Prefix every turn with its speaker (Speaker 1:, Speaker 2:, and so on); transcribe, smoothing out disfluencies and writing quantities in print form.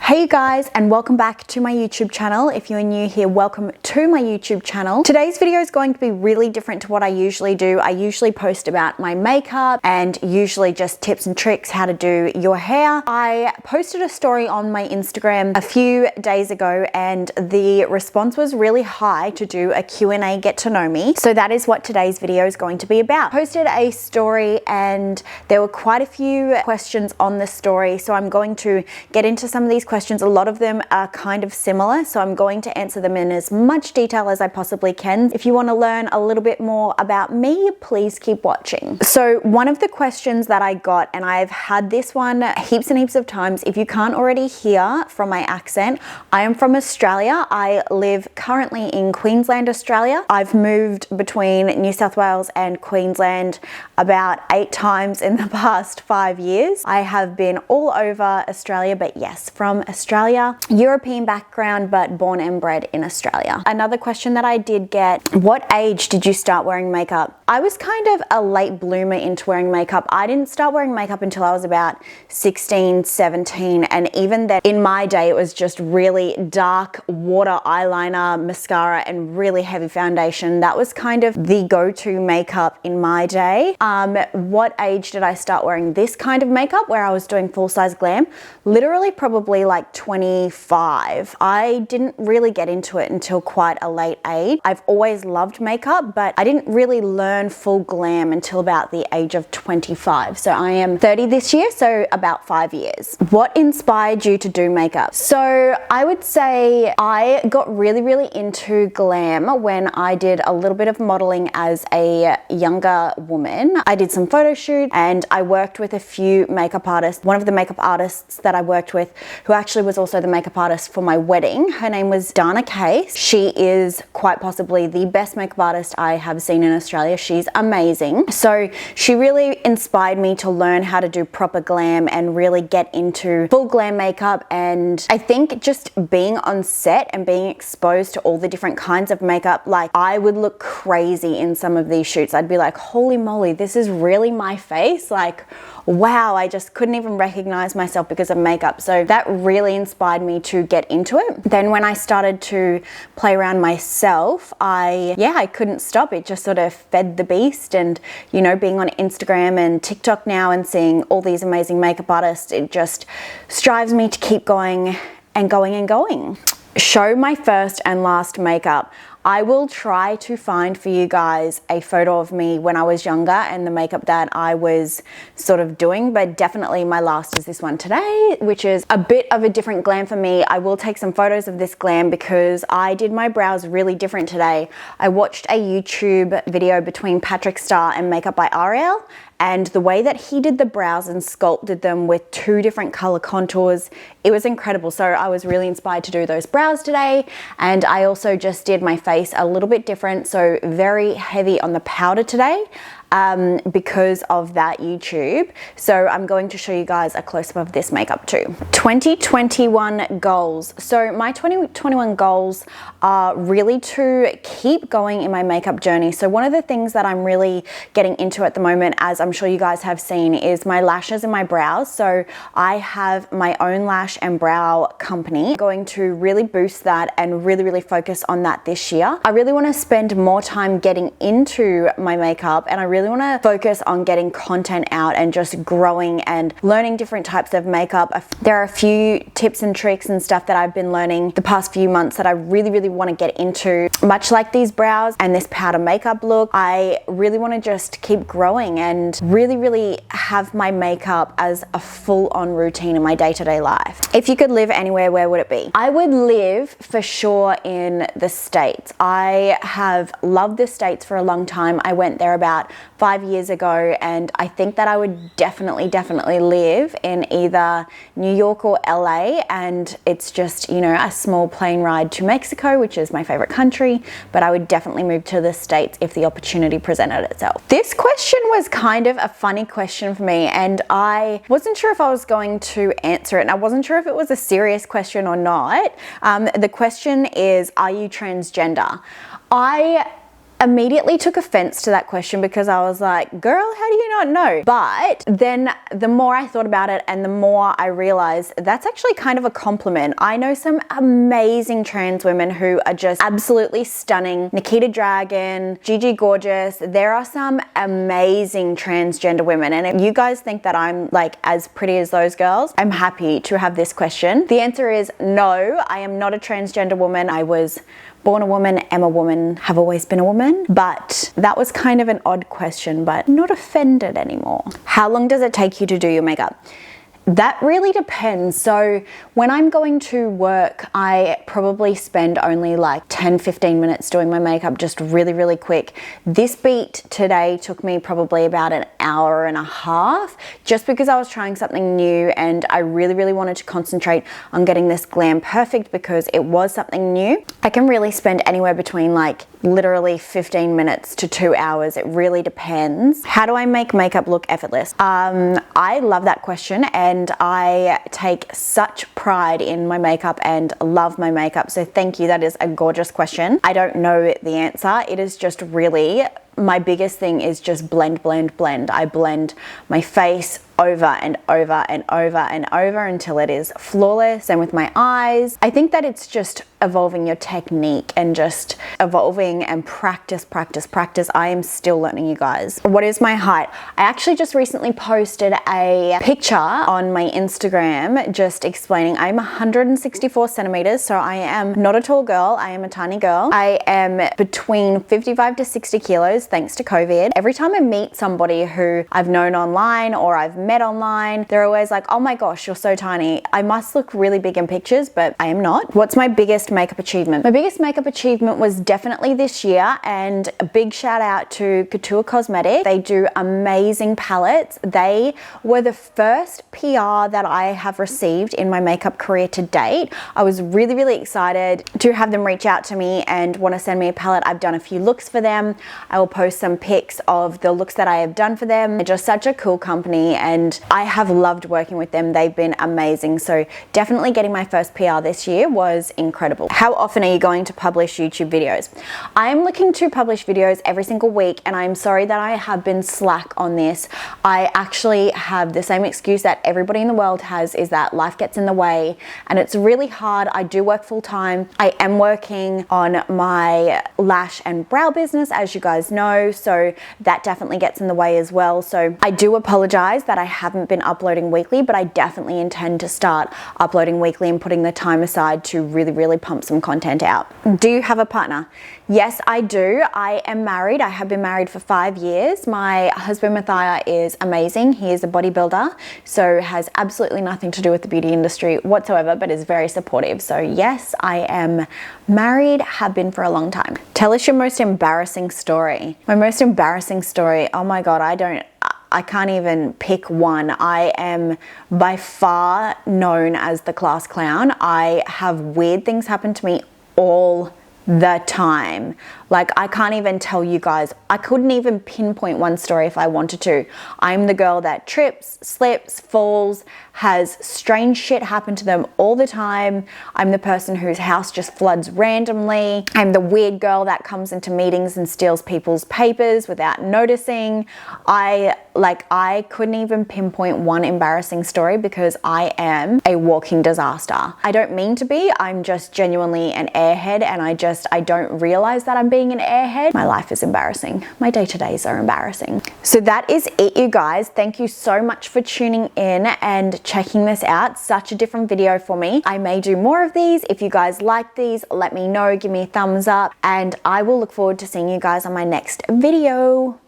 Speaker 1: Hey you guys, and welcome back to my YouTube channel. If you're new here, welcome to my YouTube channel. Today's video is going to be really different to what I usually do. I usually post about my makeup and usually just tips and tricks how to do your hair. I posted a story on my Instagram a few days ago and the response was really high to do a Q&A get to know me. So that is what today's video is going to be about. I posted a story and there were quite a few questions on the story. So I'm going to get into some of these questions. A lot of them are kind of similar, so I'm going to answer them in as much detail as I possibly can. If you want to learn a little bit more about me, please keep watching. So one of the questions that I got, and I've had this one heaps and heaps of times, if you can't already hear from my accent, I am from Australia. I live currently in Queensland, Australia. I've moved between New South Wales and Queensland about 8 times in the past 5 years. I have been all over Australia, but yes, from Australia, European background, but born and bred in Australia. Another question that I did get, what age did you start wearing makeup? I was kind of a late bloomer into wearing makeup. I didn't start wearing makeup until I was about 16, 17, and even then in my day it was just really dark water eyeliner, mascara, and really heavy foundation. That was kind of the go-to makeup in my day. What age did I start wearing this kind of makeup where I was doing full-size glam? Literally probably like 25. I didn't really get into it until quite a late age. I've always loved makeup, but I didn't really learn full glam until about the age of 25. So I am 30 this year, so about 5 years. What inspired you to do makeup? So I would say I got really into glam when I did a little bit of modeling as a younger woman. I did some photo shoots and I worked with a few makeup artists. One of the makeup artists that I worked with, who actually was also the makeup artist for my wedding, her name was Dana Case. She is quite possibly the best makeup artist I have seen in Australia. She's amazing. So she really inspired me to learn how to do proper glam and really get into full glam makeup. And I think just being on set and being exposed to all the different kinds of makeup, like I would look crazy in some of these shoots. I'd be like, holy moly, this is really my face. Like, wow, I just couldn't even recognize myself because of makeup. So that really inspired me to get into it. Then when I started to play around myself, I couldn't stop. It just sort of fed the beast. And you know, being on Instagram and TikTok now and seeing all these amazing makeup artists, it just strives me to keep going and going and going. Show my first and last makeup. I will try to find for you guys a photo of me when I was younger and the makeup that I was sort of doing, but definitely my last is this one today, which is a bit of a different glam for me. I will take some photos of this glam because I did my brows really different today. I watched a YouTube video between Patrick Star and Makeup by Ariel, and the way that he did the brows and sculpted them with 2 different color contours, it was incredible. So I was really inspired to do those brows today. And I also just did my face a little bit different. So very heavy on the powder today. Because of that YouTube. So I'm going to show you guys a close-up of this makeup too. 2021 goals. So my 2021 goals are really to keep going in my makeup journey. So one of the things that I'm really getting into at the moment, as I'm sure you guys have seen, is my lashes and my brows. So I have my own lash and brow company. I'm going to really boost that and really focus on that this year. I really want to spend more time getting into my makeup, and I really want to focus on getting content out and just growing and learning different types of makeup. There are a few tips and tricks and stuff that I've been learning the past few months that I really want to get into. Much like these brows and this powder makeup look, I really want to just keep growing and really have my makeup as a full-on routine in my day-to-day life. If you could live anywhere, where would it be? I would live for sure in the States. I have loved the States for a long time. I went there about 5 years ago, and I think that I would definitely live in either New York or LA, and it's just, you know, a small plane ride to Mexico, which is my favorite country, but I would definitely move to the States if the opportunity presented itself. This question was kind of a funny question for me, and I wasn't sure if I was going to answer it, and I wasn't sure if it was a serious question or not. The question is, are you transgender? I immediately took offense to that question because I was like, girl, how do you not know? But then the more I thought about it and the more I realized that's actually kind of a compliment. I know some amazing trans women who are just absolutely stunning. Nikita Dragon, Gigi Gorgeous. There are some amazing transgender women. And if you guys think that I'm like as pretty as those girls, I'm happy to have this question. The answer is no, I am not a transgender woman. I was born a woman, am a woman, have always been a woman. But that was kind of an odd question, but not offended anymore. How long does it take you to do your makeup? That really depends. So when I'm going to work, I probably spend only like 10-15 minutes doing my makeup, just really quick. This beat today took me probably about an hour and a half, just because I was trying something new and I really wanted to concentrate on getting this glam perfect because it was something new. I can really spend anywhere between like literally 15 minutes to 2 hours. It really depends. How do I make makeup look effortless? I love that question, and I take such pride in my makeup and love my makeup. So thank you. That is a gorgeous question. I don't know the answer. It is just really, my biggest thing is just blend. I blend my face over and over until it is flawless. And with my eyes, I think that it's just evolving your technique and just evolving and practice. I am still learning, you guys. What is my height? I actually just recently posted a picture on my Instagram just explaining I'm 164 centimeters, so I am not a tall girl. I am a tiny girl. I am between 55 to 60 kilos thanks to COVID. Every time I meet somebody who I've known online or I've met online, they're always like, oh my gosh, you're so tiny. I must look really big in pictures, but I am not. What's my biggest makeup achievement? My biggest makeup achievement was definitely this year, and a big shout out to Couture Cosmetics. They do amazing palettes. They were the first PR that I have received in my makeup career to date. I was really excited to have them reach out to me and want to send me a palette. I've done a few looks for them. I will post some pics of the looks that I have done for them. They're just such a cool company and I have loved working with them. They've been amazing. So definitely getting my first PR this year was incredible. How often are you going to publish YouTube videos? I'm looking to publish videos every single week, and I'm sorry that I have been slack on this. I actually have the same excuse that everybody in the world has, is that life gets in the way and it's really hard. I do work full time. I am working on my lash and brow business, as you guys know, so that definitely gets in the way as well. So I do apologize that I haven't been uploading weekly, but I definitely intend to start uploading weekly and putting the time aside to really pump some content out. Do you have a partner? Yes, I do. I am married. I have been married for 5 years. My husband Matthias is amazing. He is a bodybuilder, so has absolutely nothing to do with the beauty industry whatsoever, but is very supportive. So yes, I am married, have been for a long time. Tell us your most embarrassing story. My most embarrassing story, oh my God, I can't even pick one. I am by far known as the class clown. I have weird things happen to me all the time. Like, I can't even tell you guys. I couldn't even pinpoint one story if I wanted to. I'm the girl that trips, slips, falls, has strange shit happen to them all the time. I'm the person whose house just floods randomly. I'm the weird girl that comes into meetings and steals people's papers without noticing. I couldn't even pinpoint one embarrassing story because I am a walking disaster. I don't mean to be. I'm just genuinely an airhead, and I don't realize that I'm being an airhead. My life is embarrassing. My day-to-days are embarrassing. So that is it, you guys. Thank you so much for tuning in and checking this out. Such a different video for me. I may do more of these. If you guys like these, let me know. Give me a thumbs up, and I will look forward to seeing you guys on my next video.